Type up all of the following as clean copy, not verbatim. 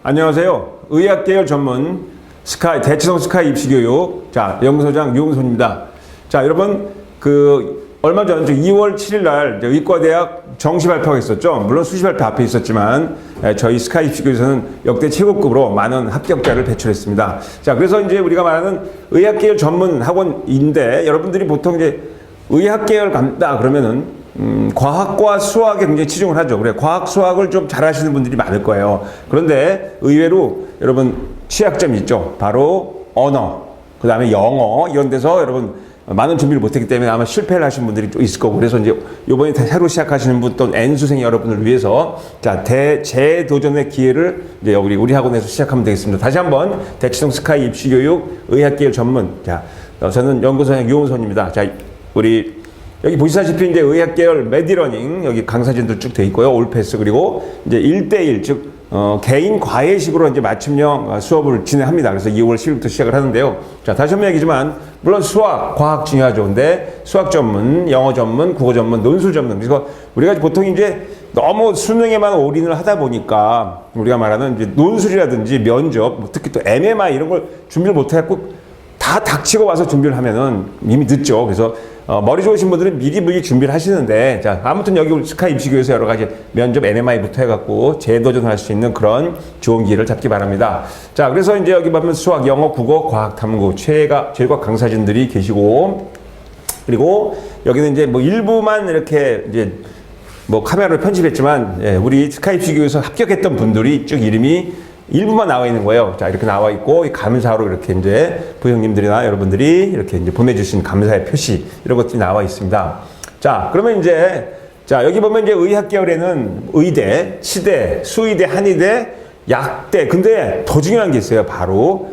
안녕하세요. 의학계열 전문 스카이, 대치동 스카이 입시교육. 자, 연구소장 유흥손입니다. 자, 여러분, 얼마 전, 2월 7일 날 의과대학 정시 발표가 있었죠. 물론 수시 발표 앞에 있었지만, 저희 스카이 입시교육에서는 역대 최고급으로 많은 합격자를 배출했습니다. 자, 그래서 이제 우리가 말하는 의학계열 전문 학원인데, 여러분들이 보통 이제 의학계열 간다 그러면은, 과학과 수학에 굉장히 치중을 하죠. 그래, 과학, 수학을 좀 잘하시는 분들이 많을 거예요. 그런데 의외로 여러분 취약점이 있죠. 바로 언어, 그 다음에 영어, 이런 데서 여러분 많은 준비를 못했기 때문에 아마 실패를 하신 분들이 좀 있을 거고, 그래서 이제 요번에 새로 시작하시는 분 또 N수생 여러분을 위해서 자, 재도전의 기회를 이제 우리 학원에서 시작하면 되겠습니다. 다시 한번 대치동 스카이 입시교육 의학계열 전문. 자, 저는 연구소장 유홍선입니다. 자, 우리 여기 보시다시피 이제 의학계열 메디러닝 여기 강사진들 쭉 돼 있고요. 올패스, 그리고 이제 1대1 즉 개인 과외식으로 이제 맞춤형 수업을 진행합니다. 그래서 2월 10일부터 시작을 하는데요. 자, 다시 한번 얘기지만 물론 수학, 과학 중요하죠. 근데 수학 전문, 영어 전문, 국어 전문, 논술 전문. 그래서 우리가 보통 이제 너무 수능에만 올인을 하다 보니까 우리가 말하는 이제 논술이라든지 면접, 특히 또 MMI 이런 걸 준비를 못 해갖고 다 닥치고 와서 준비를 하면은 이미 늦죠. 그래서 머리 좋으신 분들은 미리 준비를 하시는데, 자, 아무튼 여기 스카이 입시교에서 여러 가지 면접 MMI부터 해갖고 재도전할 수 있는 그런 좋은 기회를 잡기 바랍니다. 자, 그래서 이제 여기 보면 수학, 영어, 국어, 과학, 탐구, 최과 강사진들이 계시고, 그리고 여기는 이제 뭐 일부만 이렇게 이제 뭐 카메라로 편집했지만, 예, 우리 스카이 입시교에서 합격했던 분들이 쭉 이름이 일부만 나와 있는 거예요. 자, 이렇게 나와 있고, 감사로 이렇게 이제 부형님들이나 여러분들이 이렇게 이제 보내주신 감사의 표시, 이런 것들이 나와 있습니다. 자, 그러면 이제, 자, 여기 보면 이제 의학계열에는 의대, 치대, 수의대, 한의대, 약대. 근데 더 중요한 게 있어요. 바로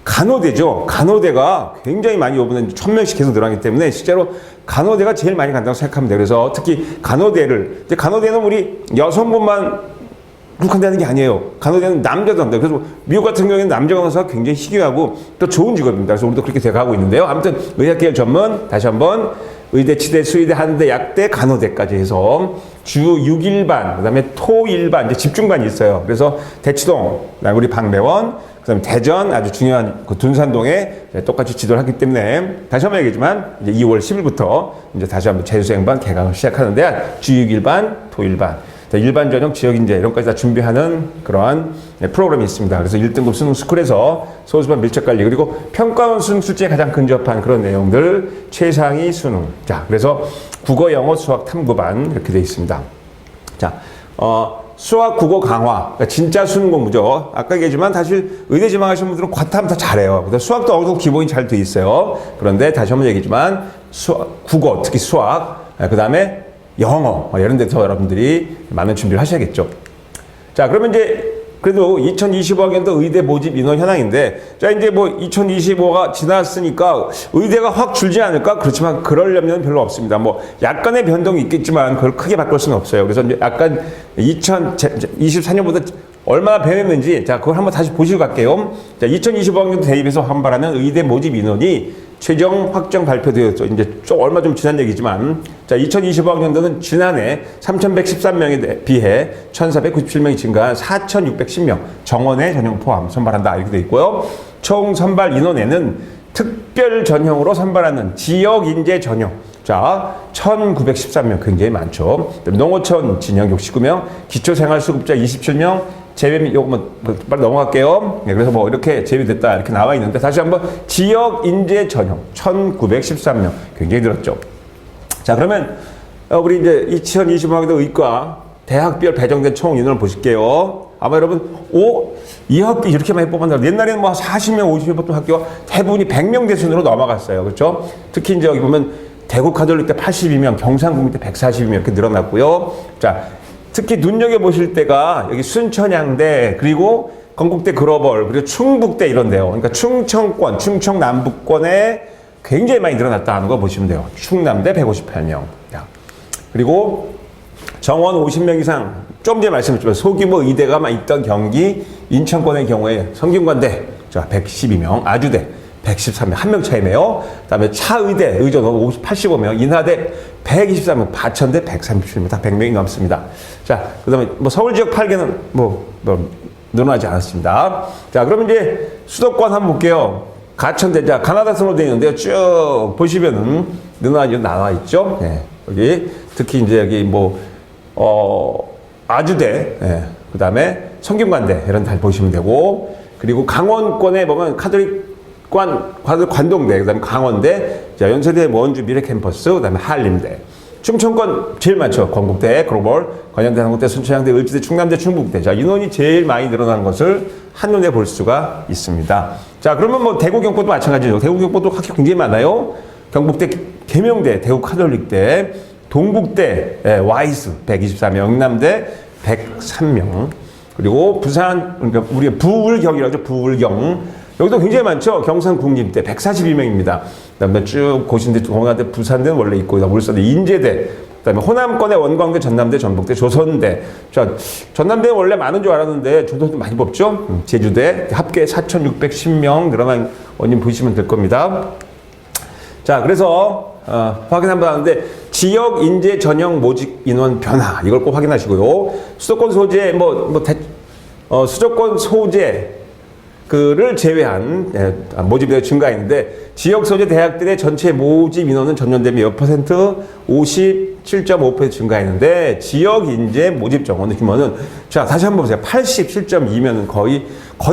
간호대죠. 간호대가 굉장히 많이 이번에 1000명씩 계속 늘어나기 때문에 실제로 간호대가 제일 많이 간다고 생각하면 돼요. 그래서 특히 간호대는 우리 여성분만 국한되는 게 아니에요. 간호대는 남자도 한다. 그래서 미국 같은 경우에는 남자 간호사가 굉장히 희귀하고 또 좋은 직업입니다. 그래서 우리도 그렇게 돼가고 있는데요. 아무튼 의학계열 전문, 다시 한번 의대, 치대, 수의대, 한대, 약대, 간호대까지 해서 주 6일반, 그 다음에 토 1반, 이제 집중반이 있어요. 그래서 대치동, 우리 박매원, 그 다음에 대전, 아주 중요한 그 둔산동에 똑같이 지도를 하기 때문에 다시 한번 얘기하지만 이제 2월 10일부터 이제 다시 한번 재수생반 개강을 시작하는데 주 6일반, 토 1반. 일반 전형, 지역 인재 이런 것까지 다 준비하는 그러한 프로그램이 있습니다. 그래서 1등급 수능 스쿨에서 소수반 밀접 관리, 그리고 평가원 수능 출제에 가장 근접한 그런 내용들, 최상위 수능. 자, 그래서 국어, 영어, 수학, 탐구반 이렇게 되어 있습니다. 자, 수학, 국어 강화, 그러니까 진짜 수능 공부죠. 아까 얘기했지만 사실 의대 지망하시는 분들은 과탐 다 잘해요. 수학도 어느 정도 기본이 잘 돼 있어요. 그런데 다시 한번 얘기했지만 국어, 특히 수학, 그 다음에 영어, 이런 데서 여러분들이 많은 준비를 하셔야겠죠. 자, 그러면 이제 그래도 2025학년도 의대 모집 인원 현황인데, 자, 이제 뭐 2025가 지났으니까 의대가 확 줄지 않을까? 그렇지만 그러려면 별로 없습니다. 뭐 약간의 변동이 있겠지만 그걸 크게 바꿀 수는 없어요. 그래서 이제 약간 2024년보다 얼마나 변했는지, 자, 그걸 한번 다시 보시고 갈게요. 자, 2025학년도 대입해서 한발하는 의대 모집 인원이 최종 확정 발표되었죠. 이제 얼마 좀 지난 얘기지만, 자, 2025학년도는 지난해 3,113명에 비해 1,497명이 증가한 4,610명, 정원의 전형 포함 선발한다, 이렇게 되어 있고요. 총 선발 인원에는 특별 전형으로 선발하는 지역 인재 전형, 자, 1,913명, 굉장히 많죠. 농어촌 진영 69명, 기초생활수급자 27명, 제외 및 요거 빨리 넘어갈게요. 네, 그래서 뭐 이렇게 제외됐다 이렇게 나와 있는데, 다시 한번 지역 인재 전형 1,913명, 굉장히 늘었죠. 자, 그러면 우리 이제 2025학년도 의과 대학별 배정된 총 인원을 보실게요. 아마 여러분, 이 학교 이렇게 많이 뽑았나? 옛날에는 뭐 40명, 50명 뽑던 학교가 대부분이 100명 대순으로 넘어갔어요. 그렇죠? 특히 이제 여기 보면 대구 카톨릭대 82명, 경상국민대 142명 이렇게 늘어났고요. 자, 특히 눈여겨보실 때가 여기 순천향대, 그리고 건국대 글로벌, 그리고 충북대 이런데요. 그러니까 충청권, 충청 남부권에 굉장히 많이 늘어났다는 거 보시면 돼요. 충남대 158명. 그리고 정원 50명 이상, 좀 전에 말씀드렸지만 소규모 의대가 있던 경기, 인천권의 경우에 성균관대 112명, 아주대 113명, 한 명 차이네요. 그 다음에 차의대, 의전 85명, 인하대 123명, 바천대 137명, 다 100명이 넘습니다. 자, 그 다음에 뭐 서울 지역 8개는 늘어나지 않았습니다. 자, 그럼 이제 수도권 한번 볼게요. 가천대, 자, 가나다성으로 되어 있는데요. 쭉 보시면은 늘어나지 나와 있죠. 예, 여기 특히 이제 여기 뭐 아주대, 예, 그 다음에 성균관대 이런 다 보시면 되고, 그리고 강원권에 보면 관동대, 그 다음에 강원대, 자, 연세대, 원주, 미래캠퍼스, 그 다음에 한림대. 충청권 제일 많죠. 건국대, 글로벌, 건양대, 한국대, 순천향대, 을지대, 충남대, 충북대. 자, 인원이 제일 많이 늘어난 것을 한눈에 볼 수가 있습니다. 자, 그러면 뭐 대구, 경북도 마찬가지죠. 대구, 경북도 학교 굉장히 많아요. 경북대, 계명대, 대구 카톨릭대, 동국대, 와이스 124명, 영남대 103명, 그리고 부산, 그러니까 우리가 부울경이라고 하죠. 부울경. 여기도 굉장히 많죠. 경상국립대 142명입니다. 그다음에 쭉 고신대, 동아대, 부산대는 원래 있고, 울산대, 인제대, 그다음에 호남권의 원광대, 전남대, 전북대, 조선대. 자, 전남대는 원래 많은 줄 알았는데 조선도 많이 뽑죠. 제주대 합계 4,610명 늘어난 원인 보시면 될 겁니다. 자, 그래서 확인 한번 하는데 지역 인재 전형 모집 인원 변화 이걸 꼭 확인하시고요. 수도권 소재 수도권 소재 그를 제외한 모집이 증가했는데 지역 소재 대학들의 전체 모집 인원은 전년 대비 몇 퍼센트? 57.5% 증가했는데 지역 인재 모집 정원 규모는 자 다시 한번 보세요. 87.2면은 거의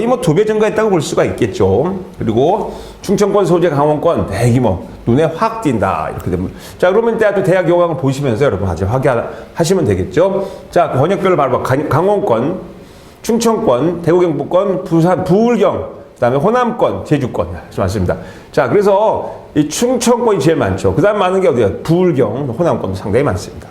뭐 2배 증가했다고 볼 수가 있겠죠. 그리고 충청권 소재 강원권 대규모 눈에 확 띈다 이렇게 되면 자 그러면 또 대학 요강을 보시면서 여러분 아주 확인하시면 되겠죠. 자 권역별로 바로 강원권, 충청권, 대구 경북권, 부산, 부울경, 그다음에 호남권, 제주권 맞습니다. 자 그래서 이 충청권이 제일 많죠. 그다음 많은 게 어디야? 부울경, 호남권도 상당히 많습니다.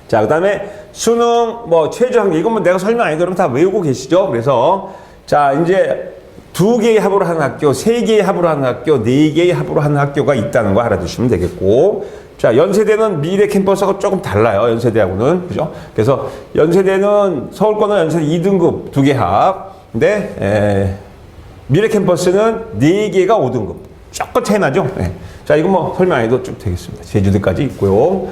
자 그다음에 수능 최저 학력 이건 내가 설명 안 해도 다 외우고 계시죠. 그래서 자 이제 2개의 합으로 하는 학교, 3개의 합으로 하는 학교, 4개의 합으로 하는 학교가 있다는 거 알아두시면 되겠고, 자 연세대는 미래 캠퍼스하고 조금 달라요. 연세대하고는 그죠? 그래서 연세대는 서울권은 연세대 2등급 2개 합, 근데 미래 캠퍼스는 4개가 5등급. 조금 차이 나죠? 네. 자 이거 설명 안 해도 쭉 되겠습니다. 제주도까지 있고요.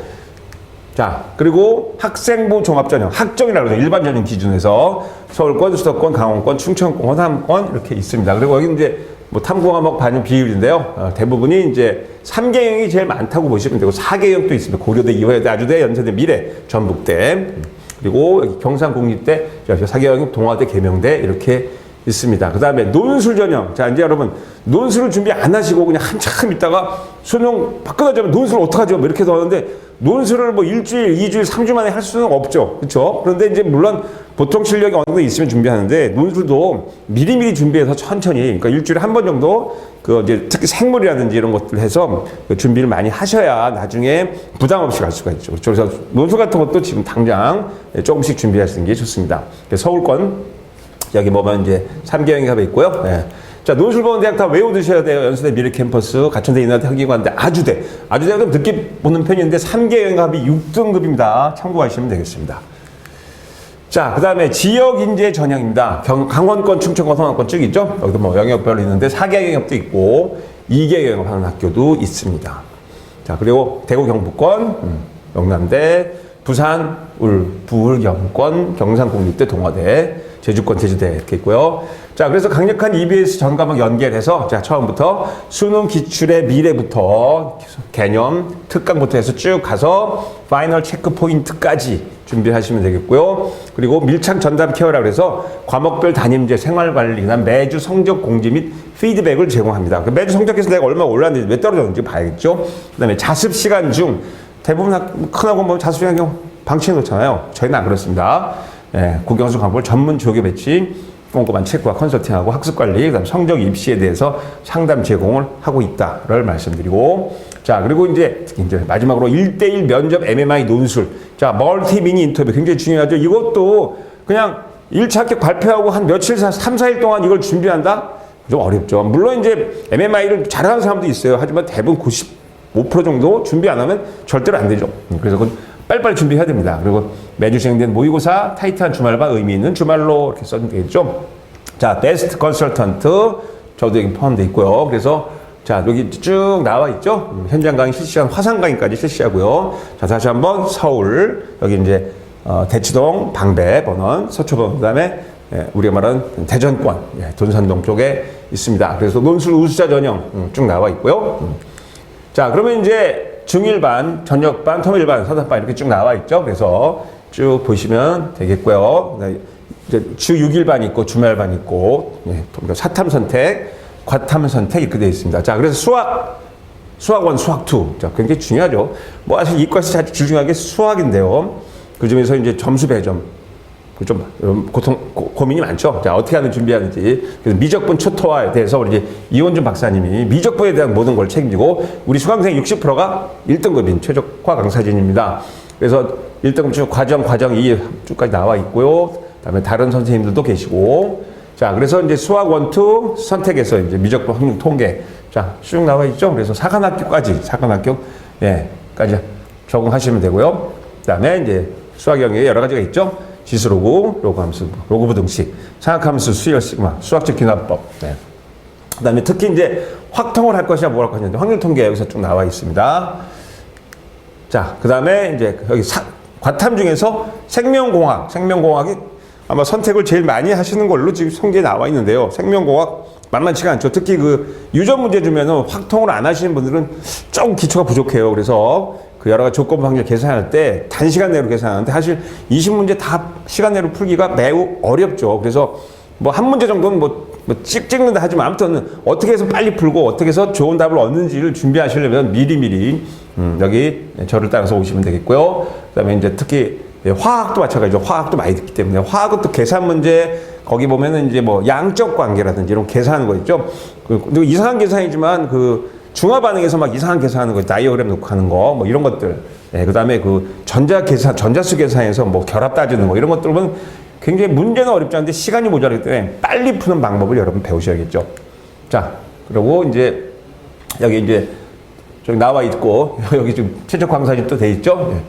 자 그리고 학생부 종합전형, 학종이라고 해서 일반 전형 기준에서 서울권, 수도권, 강원권, 충청권, 호남권 이렇게 있습니다. 그리고 여기 이제 탐구과목 반영 비율인데요. 대부분이 이제 3개형이 제일 많다고 보시면 되고 4개형도 있습니다. 고려대, 이화여대, 아주대, 연세대, 미래, 전북대, 그리고 여기 경상국립대, 4개형, 동아대, 계명대 이렇게 있습니다. 그 다음에 논술 전형. 자, 이제 여러분, 논술을 준비 안 하시고 그냥 한참 있다가 수능 끝나자면 논술을 어떡하죠? 이렇게 해서 하는데 논술을 일주일, 2주일, 3주 만에 할 수는 없죠. 그렇죠? 그런데 이제 물론 보통 실력이 어느 정도 있으면 준비하는데 논술도 미리미리 준비해서 천천히, 그러니까 일주일에 한 번 정도 이제 특히 생물이라든지 이런 것들 해서 준비를 많이 하셔야 나중에 부담 없이 갈 수가 있죠. 그래서 논술 같은 것도 지금 당장 조금씩 준비하시는 게 좋습니다. 서울권, 여기 이제 3개형이 합에 있고요. 네. 자, 논술 보는 대학 다 외워두셔야 돼요. 연세대, 미래 캠퍼스, 가천대, 인하대, 학위관대, 아주대가 좀 늦게 보는 편인데 3개형 합이 6등급입니다. 참고하시면 되겠습니다. 자, 그 다음에 지역 인재 전형입니다. 강원권, 충청권, 호남권 쭉 있죠? 여기도 영역별로 있는데 4개형 합도 있고 2개형 하는 학교도 있습니다. 자, 그리고 대구 경북권, 영남대, 부산, 부울경권, 경상국립대, 동아대, 제주권, 제주대 이렇게 있고요. 자, 그래서 강력한 EBS 전 과목 연결해서 자, 처음부터 수능 기출의 미래부터 개념, 특강부터 해서 쭉 가서 파이널 체크 포인트까지 준비하시면 되겠고요. 그리고 밀착 전담 케어라고 해서 과목별 담임제, 생활관리, 매주 성적 공지 및 피드백을 제공합니다. 매주 성적에서 내가 얼마나 올랐는지 왜 떨어졌는지 봐야겠죠. 그 다음에 자습 시간 중 대부분 큰 학원 자습 시간 경 방치해 놓잖아요. 저희는 안 그렇습니다. 국영수 과목을 전문 조교 배치, 꼼꼼한 체크와 컨설팅하고 학습관리, 그다음 성적 입시에 대해서 상담 제공을 하고 있다를 말씀드리고, 자 그리고 이제 마지막으로 1:1 면접 MMI 논술, 자 멀티 미니 인터뷰 굉장히 중요하죠. 이것도 그냥 1차 합격 발표하고 한 며칠, 3, 4일 동안 이걸 준비한다? 좀 어렵죠. 물론 이제 MMI를 잘하는 사람도 있어요. 하지만 대부분 95% 정도 준비 안 하면 절대로 안 되죠. 그래서 그건 빨리빨리 준비해야 됩니다. 그리고 매주 진행된 모의고사, 타이트한 주말반 의미 있는 주말로 이렇게 써주면 되겠죠. 자, 베스트 컨설턴트, 저도 여기 포함되어 있고요. 그래서 자, 여기 쭉 나와 있죠. 현장 강의 실시간 화상 강의까지 실시하고요. 자, 다시 한번 서울, 여기 이제 대치동, 방배, 번원, 서초번, 그 다음에 우리가 말하는 대전권, 돈산동 쪽에 있습니다. 그래서 논술 우수자 전형 쭉 나와 있고요. 자, 그러면 이제 중1반, 저녁반, 토밀반, 서답반 이렇게 쭉 나와 있죠. 그래서 쭉 보시면 되겠고요. 이제 주 6일반 있고 주말반 있고 사탐 선택, 과탐 선택 이렇게 되어 있습니다. 자, 그래서 수학 1, 수학 2. 자, 굉장히 중요하죠. 뭐 사실 이과에서 제일 중요한 게 수학인데요. 그 중에서 이제 점수 배점. 좀 고민이 많죠. 자, 어떻게 하는 준비하는지. 그래서 미적분 초토화에 대해서 우리 이제 이원준 박사님이 미적분에 대한 모든 걸 책임지고 우리 수강생 60%가 1등급인 최적화 강사진입니다. 그래서 1등급 쭉 과정 2 쭉까지 나와 있고요. 그다음에 다른 선생님들도 계시고. 자, 그래서 이제 수학 1, 2 선택해서 이제 미적분 확률 통계. 자, 쭉 나와 있죠. 그래서 사관학교까지 까지 적응하시면 되고요. 그다음에 이제 수학 영역에 여러 가지가 있죠. 지수로그, 로그함수, 로그 부등식, 상학함수, 수열 시그마, 수학적 기납법. 그다음에 특히 이제 확통을 할 것이냐 뭘 할 것이냐 확률 통계 여기서 쭉 나와 있습니다. 자, 그다음에 이제 여기 과탐 중에서 생명공학이 아마 선택을 제일 많이 하시는 걸로 지금 통계에 나와 있는데요. 생명공학 만만치가 않죠. 특히 그 유전 문제 주면은 확통을 안 하시는 분들은 조금 기초가 부족해요. 그래서 그 여러 가지 조건 확률 계산할 때 단시간 내로 계산하는데 사실 20문제 다 시간 내로 풀기가 매우 어렵죠. 그래서 뭐 한 문제 정도는 뭐 찍는다 하지만 아무튼 어떻게 해서 빨리 풀고 어떻게 해서 좋은 답을 얻는지를 준비하시려면 미리미리 여기 저를 따라서 오시면 되겠고요. 그다음에 이제 특히 화학도 마찬가지죠. 화학도 많이 듣기 때문에 화학은 또 계산 문제 거기 보면은 이제 뭐 양적 관계라든지 이런 계산하는 거 있죠. 그 이상한 계산이지만 그 중화 반응에서 막 이상한 계산하는 거, 다이어그램 놓고 하는 거, 뭐 이런 것들. 그다음에 그 전자수 계산에서 뭐 결합 따지는 거 이런 것들 보면 굉장히 문제는 어렵지 않은데 시간이 모자라기 때문에 빨리 푸는 방법을 여러분 배우셔야겠죠. 자, 그리고 이제 여기 이제 저기 나와 있고 여기 지금 최적 강사님 또 돼 있죠.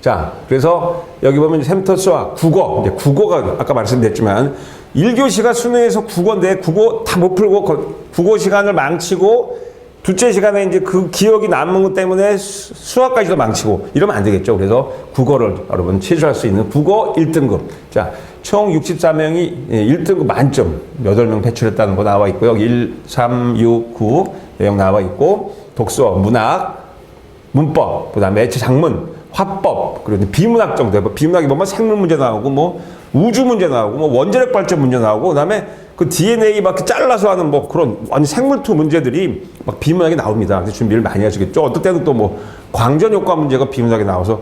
자, 그래서 여기 보면 샘터 수학, 국어, 이제 국어가 아까 말씀드렸지만 1교시가 수능에서 국어인데 국어 다 못 풀고 국어 시간을 망치고 둘째 시간에 이제 그 기억이 남는 것 때문에 수학까지도 망치고 이러면 안 되겠죠. 그래서 국어를 여러분 체질할 수 있는 국어 1등급. 자, 총 64명이 1등급 만점 8명 배출했다는 거 나와 있고요. 여기 1, 3, 6, 9 내용 나와 있고 독서, 문학, 문법, 그다음에 애체 작문, 화법, 그리고 비문학 정도. 비문학이 보면 생물 문제 나오고 뭐 우주 문제 나오고 뭐 원자력 발전 문제 나오고 그다음에 그 DNA 막 잘라서 하는 뭐 그런 완전 생물투 문제들이 막 비문학에 나옵니다. 그래서 준비를 많이 하시겠죠. 어떨 때는 또 뭐 광전 효과 문제가 비문학에 나와서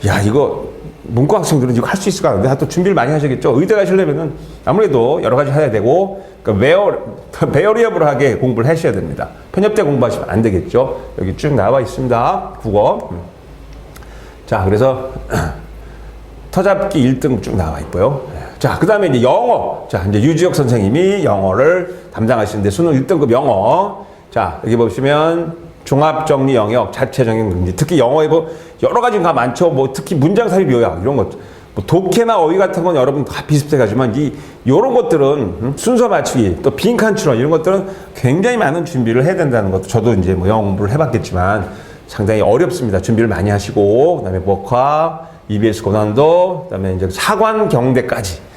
야, 이거 문과 학생들은 이거 할 수 있을까 하는데 또 준비를 많이 하시겠죠. 의대 가시려면은 아무래도 여러 가지 해야 되고 그러니까 베어리어블하게 공부를 하셔야 됩니다. 편협돼 공부하시면 안 되겠죠. 여기 쭉 나와 있습니다. 국어. 자, 그래서 터잡기 1등 쭉 나와 있고요. 자, 그 다음에 이제 영어. 자, 이제 유지혁 선생님이 영어를 담당하시는데 수능 1등급 영어. 자, 여기 보시면 종합정리 영역, 자체정형 능지. 특히 영어에 뭐 여러 가지가 많죠. 뭐 특히 문장삽입 요약 이런 것. 뭐 독해나 어휘 같은 건 여러분 다 비슷해가지만 요런 것들은 순서 맞추기, 또 빈칸 추론 이런 것들은 굉장히 많은 준비를 해야 된다는 것도 저도 이제 뭐 영어 공부를 해봤겠지만 상당히 어렵습니다. 준비를 많이 하시고 그다음에 목화, EBS 고난도, 그다음에 이제 사관 경대까지.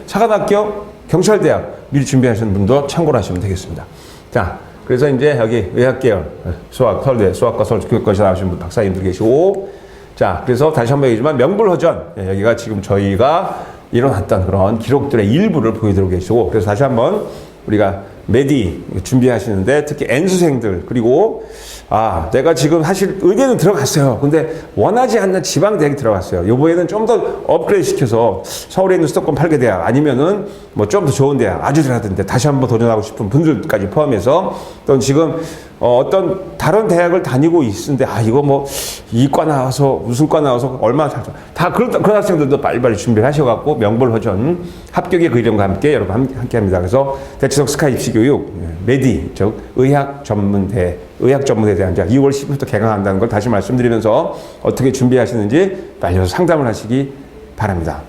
사관학교, 경찰대학 미리 준비하시는 분도 참고를 하시면 되겠습니다. 자, 그래서 이제 여기 의학계열, 수학, 서울대, 수학과 서울 교육과에서 나오신 분 박사님들 계시고, 자, 그래서 다시 한번 얘기지만 명불허전, 여기가 지금 저희가 일어났던 그런 기록들의 일부를 보여드리고 계시고, 그래서 다시 한번 우리가 메디 준비하시는데 특히 N수생들 그리고 내가 지금 사실 의대는 들어갔어요. 근데 원하지 않는 지방대학에 들어갔어요. 요번에는 좀 더 업그레이드 시켜서 서울에 있는 수도권 8개 대학 아니면은 뭐 좀 더 좋은 대학 아주 잘하던데 다시 한번 도전하고 싶은 분들까지 포함해서 또 지금 어떤 다른 대학을 다니고 있는데 이거 뭐 이과 나와서 우승과 나와서 얼마나 다 그런 학생들도 빨리빨리 준비를 하셔갖고 명불허전 합격의 그 이름과 함께 여러분 함께합니다. 그래서 대치동 스카이 입시교육 메디 즉 의학 전문대 대한 2월 10일부터 개강한다는 걸 다시 말씀드리면서 어떻게 준비하시는지 빨리 상담을 하시기 바랍니다.